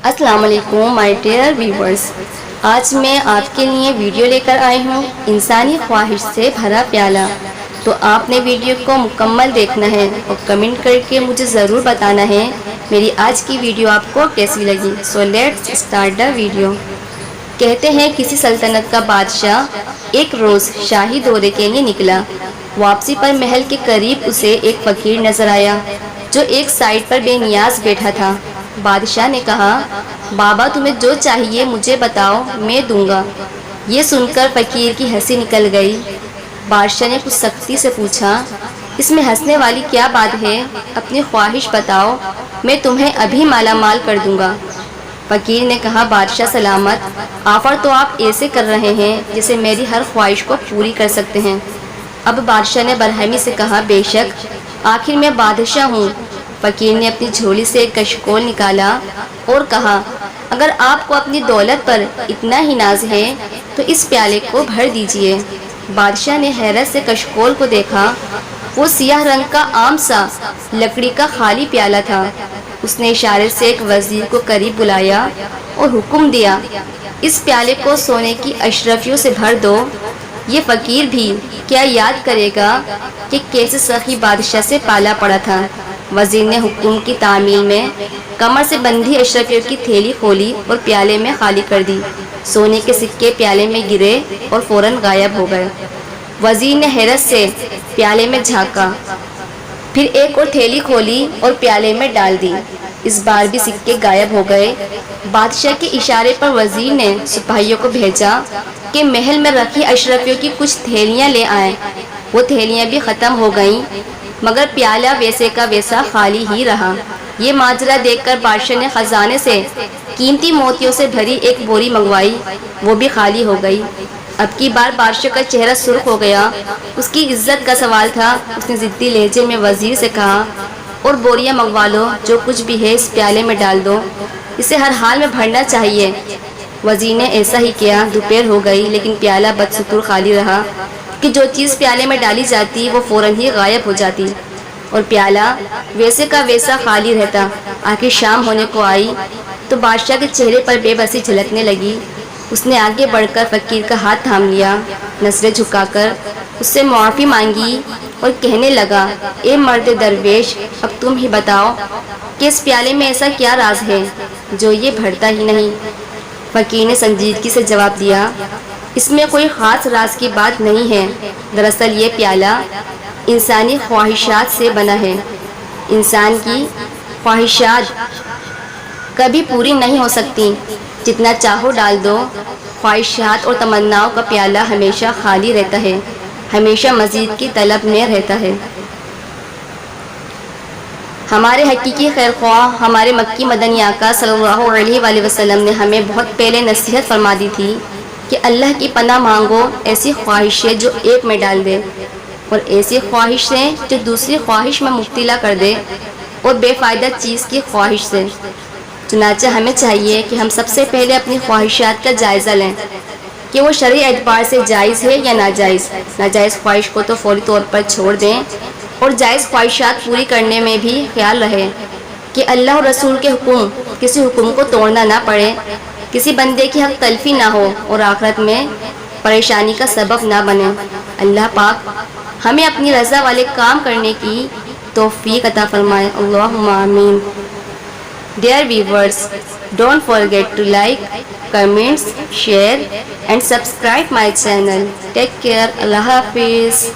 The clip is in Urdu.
السلام علیکم مائی ڈیئر ویورز، آج میں آپ کے لیے ویڈیو لے کر آئی ہوں انسانی خواہش سے بھرا پیالہ۔ تو آپ نے ویڈیو کو مکمل دیکھنا ہے اور کمنٹ کر کے مجھے ضرور بتانا ہے میری آج کی ویڈیو آپ کو کیسی لگی۔ So let's start the video. کہتے ہیں کسی سلطنت کا بادشاہ ایک روز شاہی دورے کے لیے نکلا۔ واپسی پر محل کے قریب اسے ایک فقیر نظر آیا جو ایک سائڈ پر بے نیاز بیٹھا تھا۔ بادشاہ نے کہا، بابا تمہیں جو چاہیے مجھے بتاؤ، میں دوں گا۔ یہ سن کر فقیر کی ہنسی نکل گئی۔ بادشاہ نے کچھ سختی سے پوچھا، اس میں ہنسنے والی کیا بات ہے؟ اپنی خواہش بتاؤ، میں تمہیں ابھی مالا مال کر دوں گا۔ فقیر نے کہا، بادشاہ سلامت، آفر تو آپ ایسے کر رہے ہیں جیسے میری ہر خواہش کو پوری کر سکتے ہیں۔ اب بادشاہ نے برہمی سے کہا، بے شک، آخر میں بادشاہ ہوں۔ فقیر نے اپنی جھولی سے ایک کشکول نکالا اور کہا، اگر آپ کو اپنی دولت پر اتنا ہی ناز ہے تو اس پیالے کو بھر دیجئے۔ بادشاہ نے حیرت سے کشکول کو دیکھا۔ وہ سیاہ رنگ کا عام سا لکڑی کا خالی پیالہ تھا۔ اس نے اشارے سے ایک وزیر کو قریب بلایا اور حکم دیا، اس پیالے کو سونے کی اشرفیوں سے بھر دو۔ یہ فقیر بھی کیا یاد کرے گا کہ کیسے سخی بادشاہ سے پالا پڑا تھا۔ وزیر نے حکم کی تعمیل میں کمر سے بندھی اشرفیوں کی تھیلی کھولی اور پیالے میں خالی کر دی۔ سونے کے سکے پیالے میں گرے اور فوراً غائب ہو گئے۔ وزیر نے حیرت سے پیالے میں جھانکا، پھر ایک اور تھیلی کھولی اور پیالے میں ڈال دی۔ اس بار بھی سکے غائب ہو گئے۔ بادشاہ کے اشارے پر وزیر نے سپاہیوں کو بھیجا کہ محل میں رکھی اشرفیوں کی کچھ تھیلیاں لے آئیں۔ وہ تھیلیاں بھی ختم ہو گئیں، مگر پیالہ ویسے کا ویسا خالی ہی رہا۔ یہ ماجرا دیکھ کر بادشاہ نے خزانے سے قیمتی موتیوں سے بھری ایک بوری منگوائی، وہ بھی خالی ہو گئی۔ اب کی بار بادشاہ کا چہرہ سرخ ہو گیا۔ اس کی عزت کا سوال تھا۔ اس نے ضدی لہجے میں وزیر سے کہا، اور بوریاں منگوا لو، جو کچھ بھی ہے اس پیالے میں ڈال دو، اسے ہر حال میں بھرنا چاہیے۔ وزیر نے ایسا ہی کیا۔ دوپہر ہو گئی لیکن پیالہ بدستور خالی رہا کہ جو چیز پیالے میں ڈالی جاتی وہ فوراً ہی غائب ہو جاتی اور پیالہ ویسے کا ویسا خالی رہتا۔ آخر شام ہونے کو آئی تو بادشاہ کے چہرے پر بے بسی جھلکنے لگی۔ اس نے آگے بڑھ کر فقیر کا ہاتھ تھام لیا، نظریں جھکا کر اس سے معافی مانگی اور کہنے لگا، اے مرد درویش، اب تم ہی بتاؤ کہ اس پیالے میں ایسا کیا راز ہے جو یہ بھرتا ہی نہیں؟ فقیر نے سنجیدگی سے جواب دیا، اس میں کوئی خاص راز کی بات نہیں ہے۔ دراصل یہ پیالہ انسانی خواہشات سے بنا ہے۔ انسان کی خواہشات کبھی پوری نہیں ہو سکتی، جتنا چاہو ڈال دو۔ خواہشات اور تمناؤں کا پیالہ ہمیشہ خالی رہتا ہے، ہمیشہ مزید کی طلب میں رہتا ہے۔ ہمارے حقیقی خیر خواہ ہمارے مکی مدنی آقا صلی اللہ علیہ وآلہ وسلم نے ہمیں بہت پہلے نصیحت فرما دی تھی کہ اللہ کی پناہ مانگو ایسی خواہش سے جو ایپ میں ڈال دے، اور ایسی خواہش سے جو دوسری خواہش میں مبتلا کر دے، اور بے فائدہ چیز کی خواہش سے۔ چنانچہ ہمیں چاہیے کہ ہم سب سے پہلے اپنی خواہشات کا جائزہ لیں کہ وہ شرعی اعتبار سے جائز ہے یا ناجائز۔ ناجائز خواہش کو تو فوری طور پر چھوڑ دیں اور جائز خواہشات پوری کرنے میں بھی خیال رہے کہ اللہ اور رسول کے کسی حکم کو توڑنا نہ پڑے، کسی بندے کی حق تلفی نہ ہو اور آخرت میں پریشانی کا سبب نہ بنے۔ اللہ پاک ہمیں اپنی رضا والے کام کرنے کی توفیق عطا فرمائے، اللہم آمین۔ Dear viewers, don't forget to like, comments, share and subscribe my channel. Take care. Allah Hafiz.